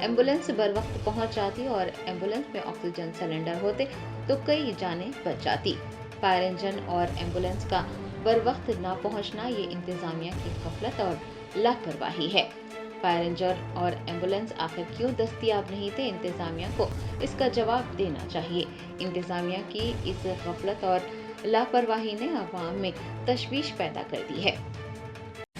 Ambulance بر وقت پہنچ جاتی اور ایمبولینس میں آکسیجن سلنڈر ہوتے تو کئی جانیں بچ جاتی۔ فائر انجن اور ایمبولینس کا بر وقت نہ پہنچنا یہ انتظامیہ کی غفلت اور لاپرواہی ہے۔ فائر انجن اور ایمبولینس آخر کیوں دستیاب نہیں تھے؟ انتظامیہ کو اس کا جواب دینا چاہیے۔ انتظامیہ کی اس غفلت اور لاپرواہی نے عوام میں تشویش پیدا کر دی ہے۔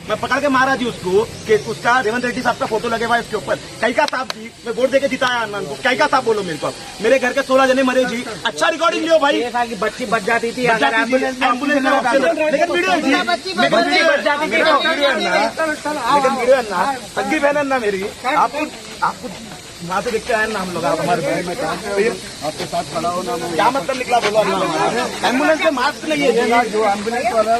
میں پکڑ کے مارا جی اس کو کہ اس کا ریونت ریڈی صاحب کا فوٹو لگے ہوا ہے اس کے اوپر۔ کئیکا صاحب جی میں ووٹ دے کے جتایا ارمان کو، کئیکا صاحب بولو میرے کو، میرے گھر کے 16 جنے مرے جی۔ اچھا ریکارڈنگ لیو بھائی، بچی بچ جاتی تھی ایمبولینس لیکن ویڈیو ہے جی، لیکن ویڈیو ہے نا، سگی بہن ہے نا میری، آپ کو وہاں سے دیکھتے ہیں نا ہم لوگ، آپ ہمارے بہن میں آپ کے ساتھ کھڑا ہونا کیا مطلب نکلا بولو؟ ایمبولینس میں ماسک نہیں ہے جو ایمبولینس والا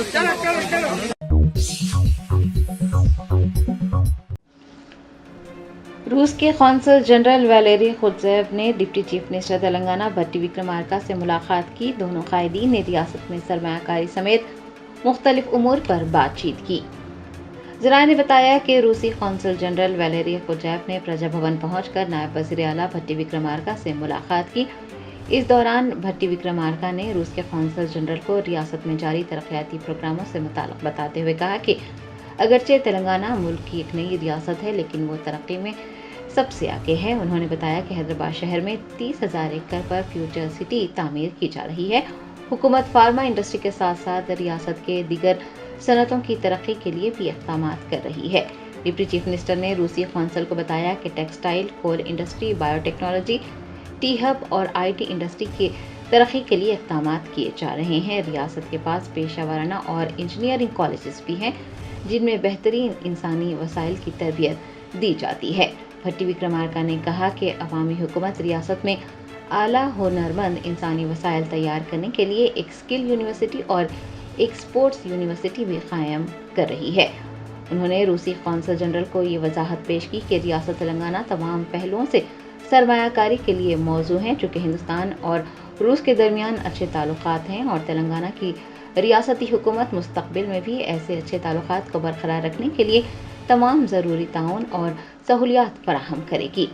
روس کے قونصل جنرل ویلیری خوتزیو نے ڈپٹی چیف منسٹر تلنگانہ بھٹی وکرمارکا سے ملاقات کی۔ دونوں قائدین نے ریاست میں سرمایہ کاری سمیت مختلف امور پر بات چیت کی۔ ذرائع نے بتایا کہ روسی قونصل جنرل ویلیری خوتزیو نے پرجا بھون پہنچ کر نائب وزیر اعلیٰ بھٹی وکرمارکا سے ملاقات کی۔ اس دوران بھٹی وکرمارکا نے روس کے قونصل جنرل کو ریاست میں جاری ترقیاتی پروگراموں سے متعلق بتاتے ہوئے کہا کہ اگرچہ تلنگانہ ملک کی ایک نئی ریاست ہے لیکن وہ ترقی میں سب سے آگے ہے۔ انہوں نے بتایا کہ حیدرآباد شہر میں 30,000 ایکڑ پر فیوچر سٹی تعمیر کی جا رہی ہے۔ حکومت فارما انڈسٹری کے ساتھ ساتھ ریاست کے دیگر صنعتوں کی ترقی کے لیے بھی اقدامات کر رہی ہے۔ ڈپٹی چیف منسٹر نے روسی قونصل کو بتایا کہ textile, coal industry, biotechnology, T hub اور آئی ٹی انڈسٹری کی ترقی کے لیے اقدامات کیے جا رہے ہیں۔ ریاست کے پاس پیشہ ورانہ اور انجینئرنگ کالجز بھی ہیں جن میں بہترین انسانی وسائل کی تربیت دی جاتی ہے۔ بھٹی وکرمارکا نے کہا کہ عوامی حکومت ریاست میں اعلیٰ ہنرمند انسانی وسائل تیار کرنے کے لیے ایک اسکل یونیورسٹی اور ایک اسپورٹس یونیورسٹی بھی قائم کر رہی ہے۔ انہوں نے روسی قونصل جنرل کو یہ وضاحت پیش کی کہ ریاست تلنگانہ تمام پہلوؤں سے سرمایہ کاری کے لیے موزوں ہیں، چونکہ ہندوستان اور روس کے درمیان اچھے تعلقات ہیں اور تلنگانہ کی ریاستی حکومت مستقبل میں بھی ایسے اچھے تعلقات کو برقرار رکھنے کے لیے تمام ضروری تعاون اور سہولیات فراہم کرے گی۔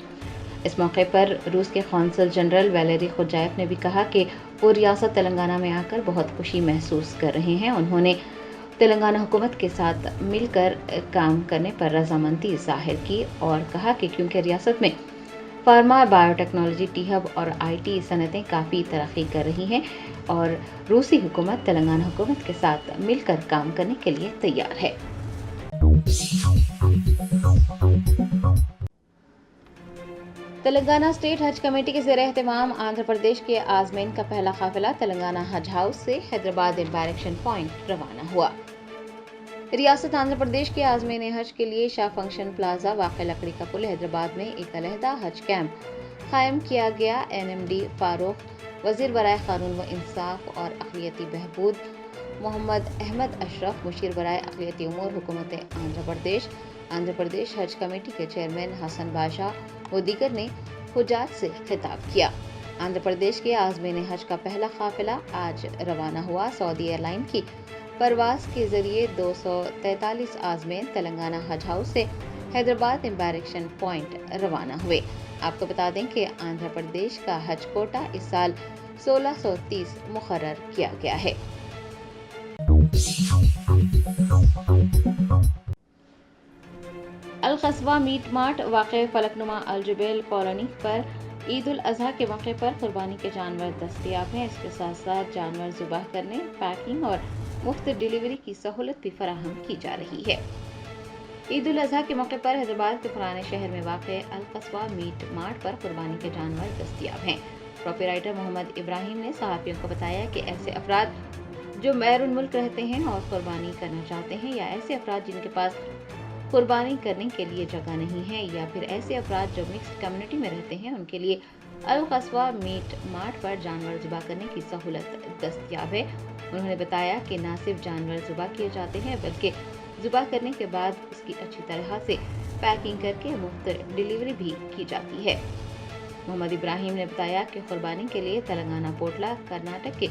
اس موقع پر روس کے قونصل جنرل ویلیری خوتزیو نے بھی کہا کہ وہ ریاست تلنگانہ میں آ کر بہت خوشی محسوس کر رہے ہیں۔ انہوں نے تلنگانہ حکومت کے ساتھ مل کر کام کرنے پر رضامندی ظاہر کی اور کہا کہ کیونکہ ریاست میں pharma, bio technology, T hub اور آئی ٹی صنعتیں کافی ترقی کر رہی ہیں اور روسی حکومت تلنگانہ حکومت کے ساتھ مل کر کام کرنے کے لیے تیار ہے۔ تلنگانہ اسٹیٹ حج کمیٹی کے زیر اہتمام آندھرا پردیش کے عازمین کا پہلا قافلہ تلنگانہ حج ہاؤس سے حیدرآباد امبارکشن پوائنٹ روانہ ہوا۔ ریاست آندھرا پردیش کے عازمین حج کے لیے شاہ فنکشن پلازا واقع لکڑی کا پل حیدرآباد میں ایک علیحدہ حج کیمپ قائم کیا گیا۔ NMD فاروق، وزیر برائے قانون و انصاف اور اقلیتی بہبود محمد احمد اشرف، مشیر برائے اقلیتی امور حکومت آندھرا پردیش حج کمیٹی کے چیئرمین حسن بادشاہ و دیگر نے حجاج سے خطاب کیا۔ آندھرا پردیش کے عازمین حج کا پہلا قافلہ آج روانہ ہوا۔ سعودی ایئر لائن کی پرواز کے ذریعے 243 عازمین تلنگانہ حج ہاؤس سے حیدرآباد امبارکشن پوائنٹ روانہ ہوئے۔ آپ کو بتا دیں کہ آندھرا پردیش کا حج کوٹا اس سال 1630 مقرر کیا گیا ہے۔ القصواء میٹ مارٹ واقع فلک نما الجبیل کالونی پر عید الاضحیٰ کے موقع پر قربانی کے جانور دستیاب ہیں۔ اس کے ساتھ ساتھ جانور ذبح کرنے، پیکنگ اور مفت ڈیلیوری کی سہولت بھی فراہم کی جا رہی ہے۔ عید الاضحیٰ کے موقع پر حیدرآباد کے پرانے شہر میں واقع القصواء میٹ مارٹ پر قربانی کے جانور دستیاب ہیں۔ پروپرائٹر محمد ابراہیم نے صحافیوں کو بتایا کہ ایسے افراد جو بیرون ملک رہتے ہیں اور قربانی کرنا چاہتے ہیں، یا ایسے افراد جن کے پاس قربانی کرنے کے لیے جگہ نہیں ہے، یا پھر ایسے افراد جو مکسڈ کمیونٹی میں رہتے ہیں، ان کے لیے القصواء میٹ مارٹ پر جانور ذبح کرنے کی سہولت دستیاب ہے۔ انہوں نے بتایا کہ نہ صرف جانور ذبح کیے جاتے ہیں بلکہ ذبح کرنے کے بعد اس کی اچھی طرح سے پیکنگ کر کے مفت ڈیلیوری بھی کی جاتی ہے۔ محمد ابراہیم نے بتایا کہ قربانی کے لیے تلنگانہ پوٹلا، کرناٹک کے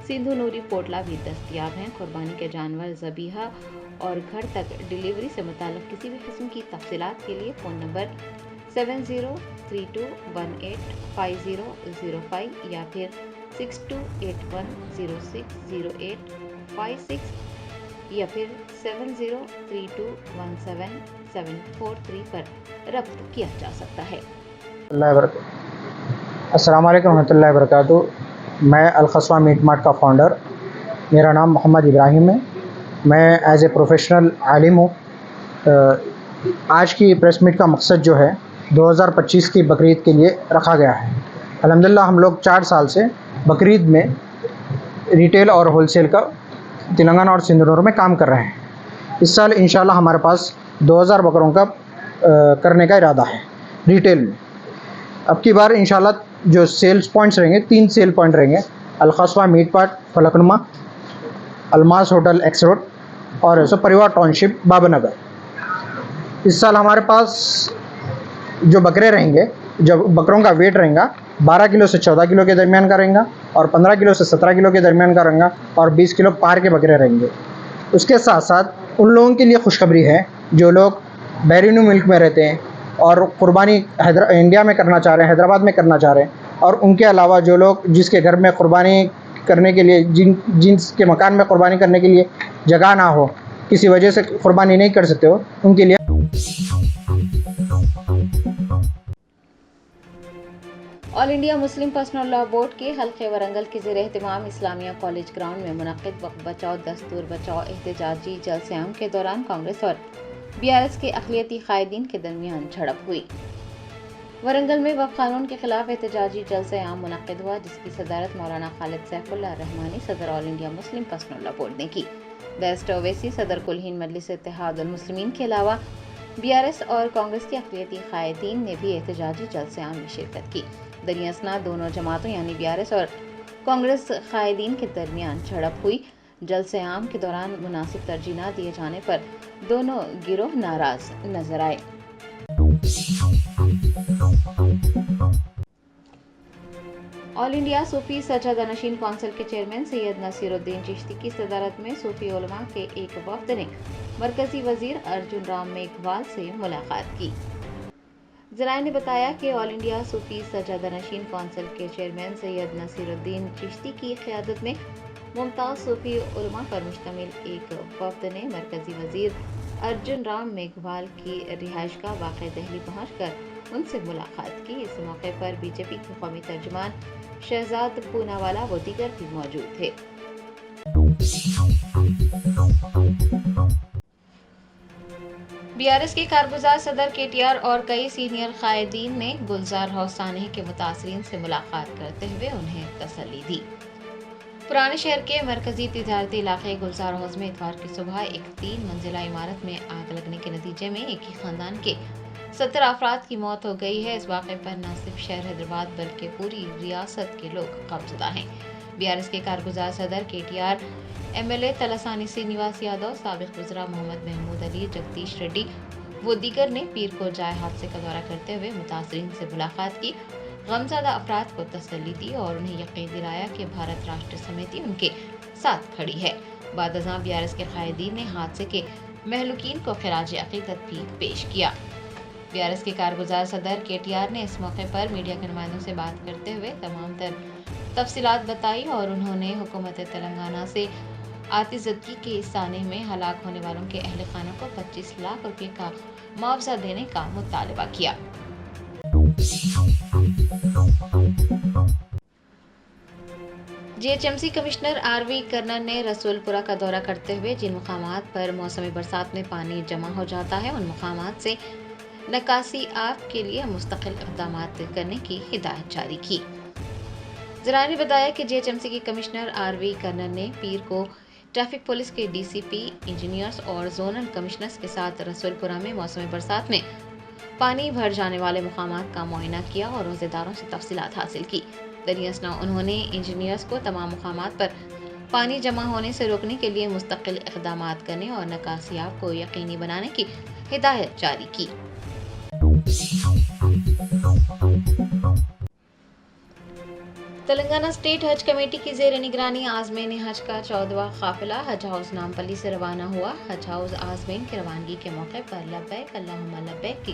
سندھو نوری پوٹلا بھی دستیاب ہیں۔ قربانی کے جانور ذبیحہ اور گھر تک ڈیلیوری سے متعلق کسی بھی قسم کی تفصیلات کے لیے فون نمبر 7032185005 یا پھر 6281060856 یا پھر 7032177743 پر ربط کیا جا سکتا ہے۔ السلام علیکم ورحمۃ اللہ وبرکاتہ۔ میں القصوہ میٹ مارٹ کا فاؤنڈر، میرا نام محمد ابراہیم ہے۔ میں ایز اے پروفیشنل عالم ہوں۔ آج کی پریس میٹ کا مقصد جو ہے 2025 کی بقرعید کے لیے رکھا گیا ہے۔ الحمدللہ ہم لوگ 4 سال سے بقرعید میں ریٹیل اور ہول سیل کا تلنگانہ اور سندھ میں کام کر رہے ہیں۔ اس سال انشاءاللہ ہمارے پاس 2000 بکروں کا کرنے کا ارادہ ہے ریٹیل میں۔ اب کی بار انشاءاللہ جو سیلز پوائنٹس رہیں گے، 3 سیل پوائنٹ رہیں گے، القصوہ میٹ مارٹ فلک نما، الماس ہوٹل ایکس روڈ اور پریوار ٹاؤن شپ بابا نگر۔ اس سال ہمارے پاس جو بکرے رہیں گے، جو بکروں کا ویٹ رہیں گا 12 کلو سے 14 کلو کے درمیان کا رہیں گا، اور 15 کلو سے 17 کلو کے درمیان کا رہیں گا، اور 20 کلو پار کے بکرے رہیں گے۔ اس کے ساتھ ساتھ ان لوگوں کے لیے خوشخبری ہے جو لوگ بیرون ملک میں رہتے ہیں اور قربانی انڈیا میں کرنا چاہ رہے ہیں، حیدرآباد میں کرنا چاہ رہے ہیں، اور ان کے علاوہ جو لوگ جس کے گھر میں قربانی کرنے کے لیے جن کے مکان میں قربانی کرنے کے لیے جگہ نہ ہو، کسی وجہ سے قربانی نہیں کر سکتے ہو، ان کے لیے all India Muslim personal law board کے حلقہ ورنگل کے زیر اہتمام اسلامیہ کالج گراؤنڈ میں منعقد وقف بچاؤ دستور بچاؤ احتجاجی جلسہ عام کے دوران کانگریس اور BRS کے اقلیتی قائدین کے درمیان جھڑپ ہوئی۔ ورنگل میں وقف قانون کے خلاف احتجاجی جلسہ عام منعقد ہوا، جس کی صدارت مولانا خالد سیف اللہ رحمانی صدر all India Muslim personal law board نے کی۔ بیرسٹر اویسی صدر کل ہند مجلس اتحاد المسلمین کے علاوہ BRS اور کانگریس کے اقلیتی قائدین نے بھی احتجاجی جلسہ عام میں شرکت کی۔ دریں اثنا دونوں جماعتوں یعنی BRS اور کانگریس قائدین کے درمیان جھڑپ ہوئی۔ جلسہ عام کے دوران مناسب ترجیح نہ دیے جانے پر دونوں گروہ ناراض نظر آئے۔ آل انڈیا صوفی سجادہ نشین کونسل کے چیئرمین سید نصیر الدین چشتی کی صدارت میں صوفی علماء کے ایک وفد نے مرکزی وزیر ارجن رام میگھوال سے ملاقات کی۔ ذرائع نے بتایا کہ آل انڈیا صوفی سجادہ نشین کونسل کے چیئرمین سید نصیر الدین چشتی کی قیادت میں ممتاز صوفی علماء پر مشتمل ایک وفد نے مرکزی وزیر ارجن رام میگھوال کی رہائش گاہ واقع دہلی پہنچ کر ان سے ملاقات کی۔ اس موقع پر BJP کے قومی ترجمان شہزاد پوناوالا و دیگر بھی موجود تھے۔ BRS کے کارگزار صدر KTR اور کئی سینئر قائدین نے گلزار ہاؤس سانحے کے متاثرین سے ملاقات کرتے ہوئے انہیں تسلی دی۔ پرانے شہر کے مرکزی تجارتی علاقے گلزار ہاؤس میں اتوار کی صبح ایک 3 منزلہ عمارت میں آگ لگنے کے نتیجے میں ایک ہی خاندان کے 70 افراد کی موت ہو گئی ہے۔ اس واقعے پر نہ صرف شہر حیدرآباد بلکہ پوری ریاست کے لوگ خوفزدہ ہیں۔ BRS کے کارگزار صدر KTR، MLA تلاسانی سرینیواس یادو، سابق وزراء محمد محمود علی، جگدیش ریڈی و دیگر نے پیر کو جائے حادثے کا دورہ کرتے ہوئے متاثرین سے ملاقات کی، غمزدہ افراد کو تسلی دی اور انہیں یقین دلایا کہ بھارت راشٹر سمیتی ان کے ساتھ کھڑی ہے۔ بعد ازاں BRS کے قائدین نے حادثے کے مہلوکین کو خراج عقیدت بھی پیش کیا۔ BRS کے کارگزار صدر KTR نے اس موقع پر میڈیا کے نمائندوں سے بات کرتے ہوئے تمام تر تفصیلات بتائی اور انہوں نے حکومت تلنگانہ سے آتی زدگی کے اس سانحے میں ہلاک ہونے والوں کے اہل خانہ کو 25 لاکھ روپے کا معاوضہ دینے کا مطالبہ کیا۔ GHMC کمشنر RV کرنن نے رسول پورہ کا دورہ کرتے ہوئے جن مقامات پر موسم برسات میں پانی جمع ہو جاتا ہے ان مقامات سے نکاسی آب کے لیے مستقل اقدامات کرنے کی ہدایت جاری کی۔ ذرائع نے بتایا کہ GHMC کے کمشنر RV کرنن نے پیر کو ٹریفک پولیس کے DCP، انجینئرز اور زونل کمشنرز کے ساتھ رسول پورہ میں موسم برسات میں پانی بھر جانے والے مقامات کا معائنہ کیا اور عہدے داروں سے تفصیلات حاصل کی۔ دریں اثنا انہوں نے انجینئرز کو تمام مقامات پر پانی جمع ہونے سے روکنے کے لیے مستقل اقدامات کرنے اور نکاسی آب کو یقینی بنانے کی ہدایت جاری کی۔ تلنگانہ اسٹیٹ حج کمیٹی کی زیر نگرانی عازمین حج کا 14واں قافلہ حج ہاؤس نامپلی سے روانہ ہوا۔ حج ہاؤس عازمین کی روانگی کے موقع پر لبیک اللہم لبیک کی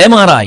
MRI,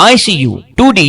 ICU, 2D